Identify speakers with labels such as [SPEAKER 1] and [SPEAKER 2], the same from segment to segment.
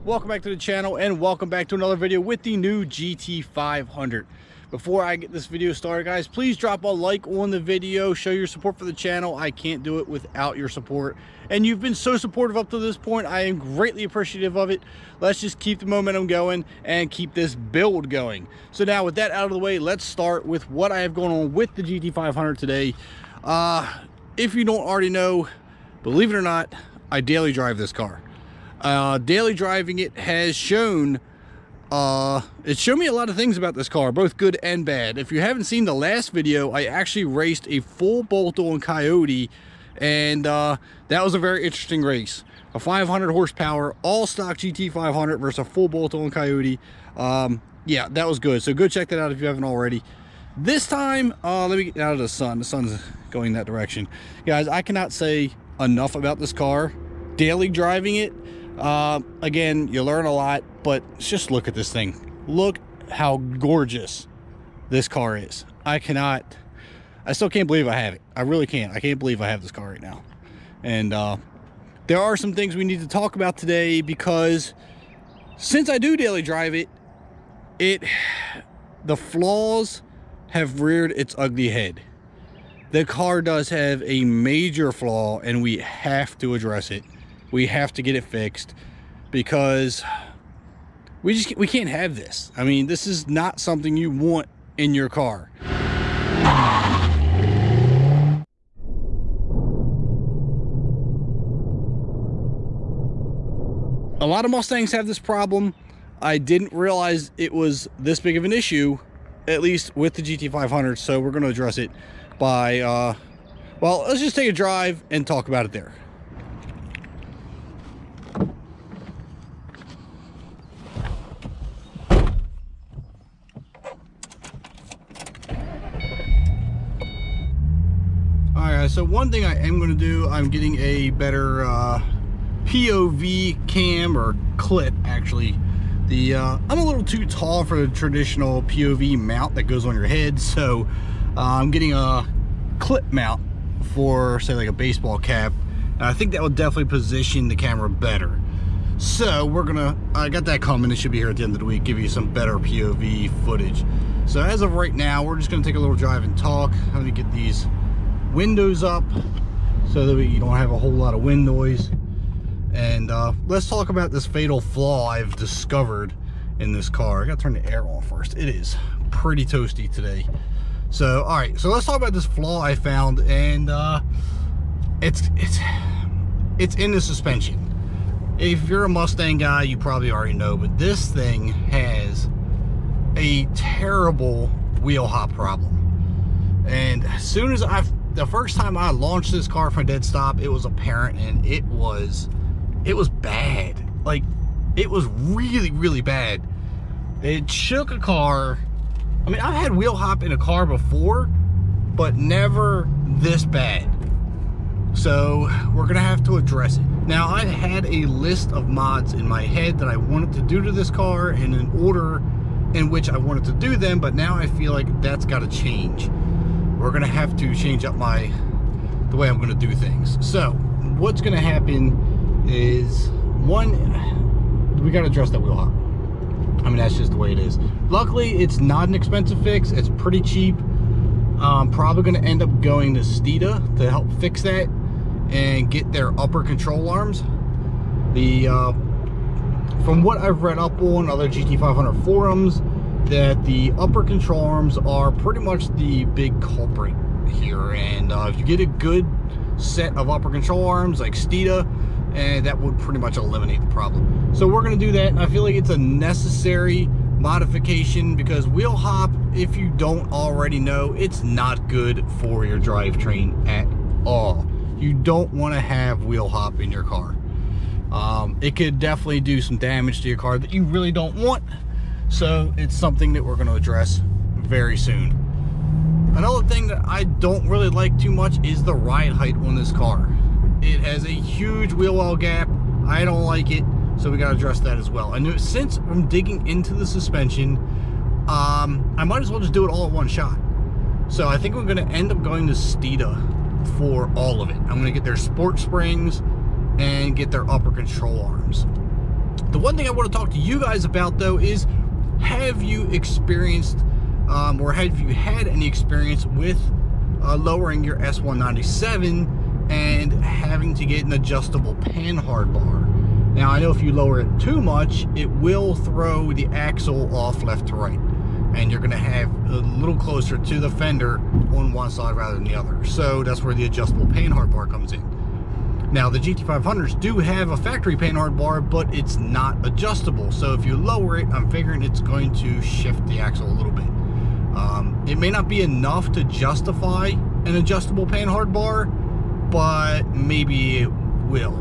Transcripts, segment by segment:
[SPEAKER 1] Welcome back to the channel and welcome back to another video with the new GT500. Before I get this video started, guys, please drop a like on the video, show your support for the channel. I can't do it without your support, and you've been so supportive up to this point. I am greatly appreciative of it. Let's just keep the momentum going and keep this build going. So now with that out of the way, let's start with what I have going on with the GT500 today. If you don't already know, believe it or not, I daily drive this car. Daily driving it has shown it's shown me a lot of things about this car, both good and bad. If you haven't seen the last video, I actually raced a full bolt-on Coyote, and that was a very interesting race. A 500 horsepower all stock GT500 versus a full bolt-on Coyote. Yeah, that was good, so go check that out if you haven't already. This time, let me get out of the sun. The sun's going that direction, guys. I cannot say enough about this car. Daily driving it, again, you learn a lot, but just look at this thing. Look how gorgeous this car is. I still can't believe I have it. I really can't. I can't believe I have this car right now. And there are some things we need to talk about today, because since I do daily drive it, the flaws have reared its ugly head. The car does have a major flaw, and we have to address it. We have to get it fixed, because we can't have this. I mean, this is not something you want in your car. A lot of Mustangs have this problem. I didn't realize it was this big of an issue, at least with the GT500, so we're going to address it by, well, let's just take a drive and talk about it there. Alright, so one thing I am going to do, I'm getting a better POV cam, or clip actually. I'm a little too tall for the traditional POV mount that goes on your head, so I'm getting a clip mount for, say, like a baseball cap, and I think that will definitely position the camera better. So I got that coming. It should be here at the end of the week, give you some better POV footage. So as of right now, we're just going to take a little drive and talk. Let me get these windows up so that you don't have a whole lot of wind noise, and let's talk about this fatal flaw I've discovered in this car. I gotta turn the air on first. It is pretty toasty today. So all right, so let's talk about this flaw I found, and it's in the suspension. If you're a Mustang guy, you probably already know, but this thing has a terrible wheel hop problem. And as soon as the first time I launched this car from a dead stop, it was apparent, and it was bad. Like, it was really, really bad. It shook a car. I mean, I've had wheel hop in a car before, but never this bad. So we're gonna have to address it. Now, I had a list of mods in my head that I wanted to do to this car, in an order in which I wanted to do them, but now I feel like that's got to change. We're gonna have to change up the way I'm gonna do things. So what's gonna happen is, one, we gotta address that wheel hop. I mean, that's just the way it is. Luckily, it's not an expensive fix. It's pretty cheap. I'm probably gonna end up going to Steeda to help fix that and get their upper control arms. From what I've read up on other GT500 forums, that the upper control arms are pretty much the big culprit here, and if you get a good set of upper control arms like Steeda, and that would pretty much eliminate the problem. So we're going to do that, and I feel like it's a necessary modification, because wheel hop, if you don't already know, it's not good for your drivetrain at all. You don't want to have wheel hop in your car. It could definitely do some damage to your car that you really don't want. So it's something that we're going to address very soon. Another thing that I don't really like too much is the ride height on this car. It has a huge wheel well gap. I don't like it, so we got to address that as well. And since I'm digging into the suspension, I might as well just do it all at one shot. So I think we're going to end up going to Steeda for all of it. I'm going to get their sport springs and get their upper control arms. The one thing I want to talk to you guys about though is, have you experienced or have you had any experience with lowering your S197 and having to get an adjustable panhard bar? Now I know if you lower it too much, it will throw the axle off left to right, and you're going to have a little closer to the fender on one side rather than the other. So that's where the adjustable panhard bar comes in. Now the GT500s do have a factory panhard bar, but it's not adjustable. So if you lower it, I'm figuring it's going to shift the axle a little bit. It may not be enough to justify an adjustable panhard bar, but maybe it will.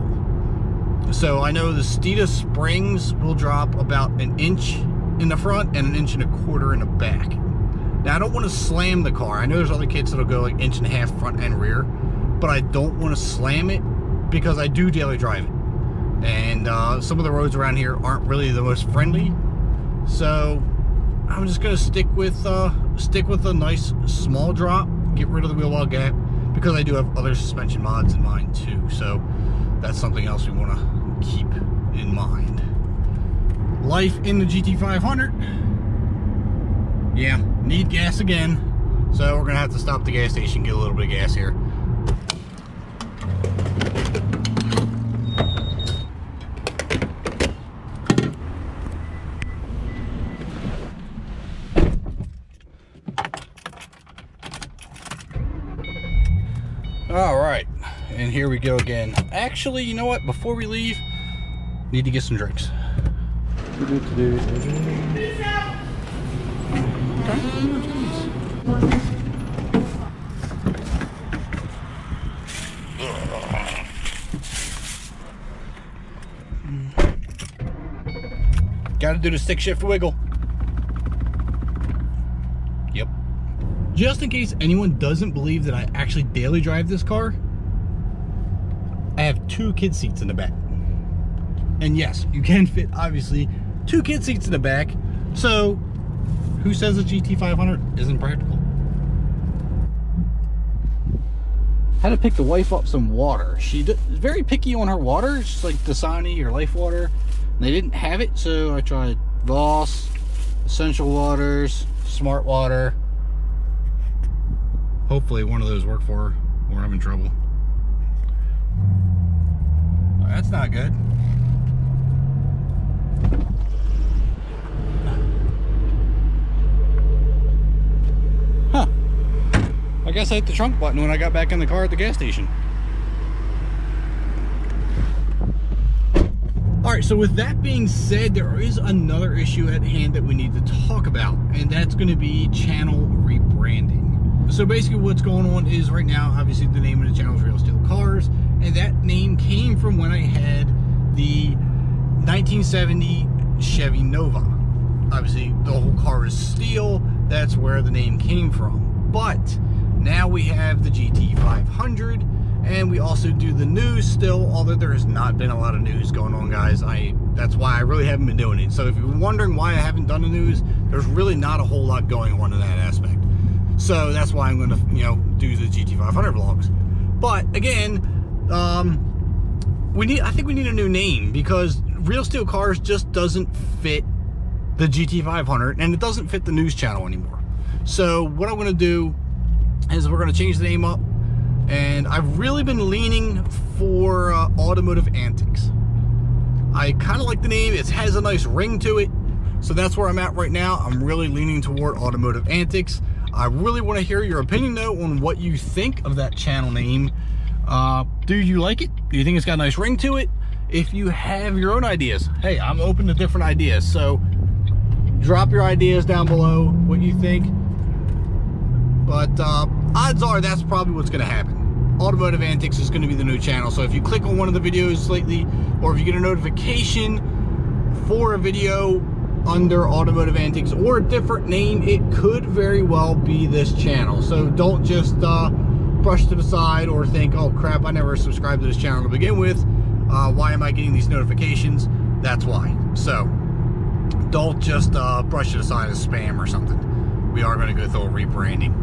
[SPEAKER 1] So I know the Steeda springs will drop about 1 inch in the front and 1.25 inches in the back. Now I don't want to slam the car. I know there's other kits that'll go like 1.5 inches front and rear, but I don't want to slam it because I do daily drive it. And some of the roads around here aren't really the most friendly. So I'm just gonna stick with a nice small drop, get rid of the wheel well gap, because I do have other suspension mods in mind too. So that's something else we want to keep in mind. Life in the GT500. Yeah, need gas again. So we're gonna have to stop at the gas station, get a little bit of gas here. All right, and here we go again. Actually, you know what? Before we leave, need to get some drinks. Got to do the stick shift wiggle. Yep. Just in case anyone doesn't believe that I actually daily drive this car, I have 2 kid seats in the back. And yes, you can fit, obviously, 2 kid seats in the back. So, who says a GT500 isn't practical? Had to pick the wife up some water. She is very picky on her water, just like Dasani or Life Water. And they didn't have it, so I tried Voss, Essential Waters, Smart Water. Hopefully one of those work for her. We're having trouble. That's not good. Huh. I guess I hit the trunk button when I got back in the car at the gas station. Alright, so with that being said, there is another issue at hand that we need to talk about, and that's going to be channel rebranding. So basically what's going on is right now, obviously the name of the channel is Real Steel Cars, and that name came from when I had the 1970 Chevy Nova. Obviously the whole car is steel, that's where the name came from. But now we have the GT500, and we also do the news still, although there has not been a lot of news going on, guys. That's why I really haven't been doing it. So if you're wondering why I haven't done the news, there's really not a whole lot going on in that aspect. So that's why I'm going to, you know, do the GT500 vlogs. But again, I think we need a new name, because Real Steel Cars just doesn't fit the GT500, and it doesn't fit the news channel anymore. So what I'm going to do is we're going to change the name up, and I've really been leaning for Automotive Antics. I kind of like the name. It has a nice ring to it, so that's where I'm at right now. I'm really leaning toward Automotive Antics. I really want to hear your opinion though on what you think of that channel name. Do you like it? Do you think it's got a nice ring to it? If you have your own ideas, hey, I'm open to different ideas. So drop your ideas down below, what you think. But odds are that's probably what's going to happen. Automotive Antics is going to be the new channel. So if you click on one of the videos lately, or if you get a notification for a video under Automotive Antics or a different name, it could very well be this channel. So don't just brush to the side or think, oh crap, I never subscribed to this channel to begin with. Why am I getting these notifications? That's why. So don't just brush it aside as spam or something. We are going to go through a rebranding.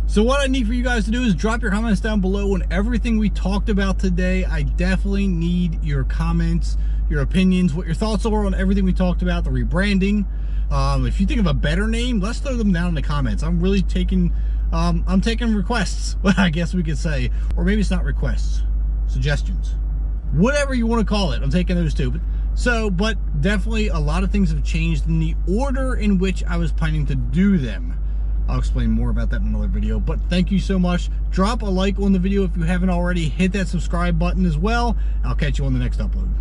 [SPEAKER 1] So what I need for you guys to do is drop your comments down below on everything we talked about today. I definitely need your comments, your opinions, what your thoughts are on everything we talked about, the rebranding. If you think of a better name, let's throw them down in the comments. I'm really taking, I'm taking requests, I guess we could say, or maybe it's not requests, suggestions. Whatever you want to call it, I'm taking those too. But definitely a lot of things have changed in the order in which I was planning to do them. I'll explain more about that in another video, but thank you so much. Drop a like on the video if you haven't already. Hit that subscribe button as well. I'll catch you on the next upload.